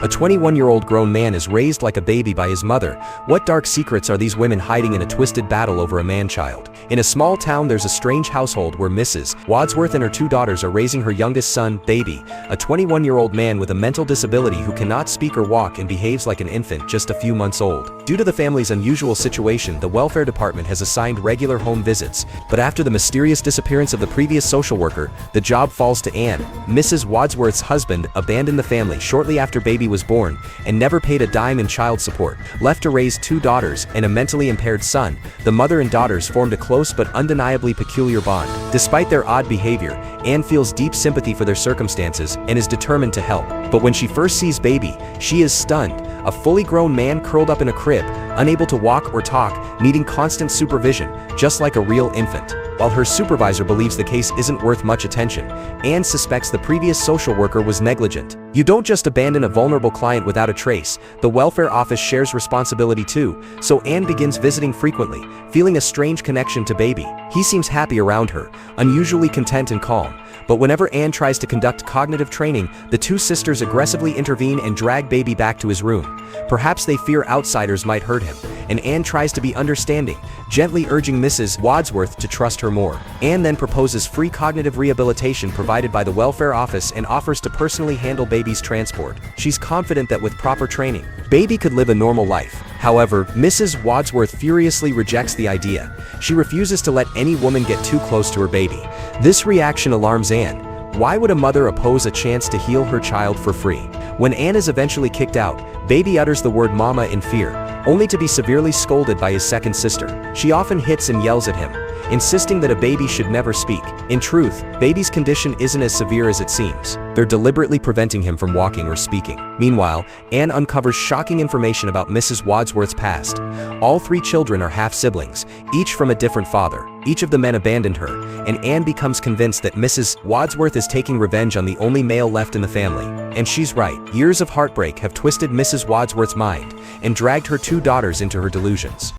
A 21-year-old grown man is raised like a baby by his mother. What dark secrets are these women hiding in a twisted battle over a man-child? In a small town, there's a strange household where Mrs. Wadsworth and her two daughters are raising her youngest son, Baby, a 21-year-old man with a mental disability who cannot speak or walk and behaves like an infant just a few months old. Due to the family's unusual situation, the welfare department has assigned regular home visits, but after the mysterious disappearance of the previous social worker, the job falls to Anne. Mrs. Wadsworth's husband abandoned the family shortly after Baby was born and never paid a dime in child support. Left to raise two daughters and a mentally impaired son, the mother and daughters formed a close but undeniably peculiar bond. Despite their odd behavior, Anne feels deep sympathy for their circumstances and is determined to help. But when she first sees Baby, she is stunned. A fully grown man curled up in a crib, unable to walk or talk, needing constant supervision, just like a real infant. While her supervisor believes the case isn't worth much attention, Anne suspects the previous social worker was negligent. You don't just abandon a vulnerable client without a trace. The welfare office shares responsibility too, so Anne begins visiting frequently, feeling a strange connection to Baby. He seems happy around her, unusually content and calm. But whenever Anne tries to conduct cognitive training, the two sisters aggressively intervene and drag Baby back to his room. Perhaps they fear outsiders might hurt him, and Anne tries to be understanding, gently urging Mrs. Wadsworth to trust her more. Anne then proposes free cognitive rehabilitation provided by the welfare office and offers to personally handle Baby's transport. She's confident that with proper training, Baby could live a normal life. However, Mrs. Wadsworth furiously rejects the idea. She refuses to let any woman get too close to her baby. This reaction alarms Anne. Why would a mother oppose a chance to heal her child for free? When Anne is eventually kicked out, Baby utters the word mama in fear, only to be severely scolded by his second sister. She often hits and yells at him, insisting that a baby should never speak. In truth, Baby's condition isn't as severe as it seems. They're deliberately preventing him from walking or speaking. Meanwhile, Anne uncovers shocking information about Mrs. Wadsworth's past. All three children are half-siblings, each from a different father. Each of the men abandoned her, and Anne becomes convinced that Mrs. Wadsworth is taking revenge on the only male left in the family. And she's right. Years of heartbreak have twisted Mrs. Wadsworth's mind and dragged her two daughters into her delusions.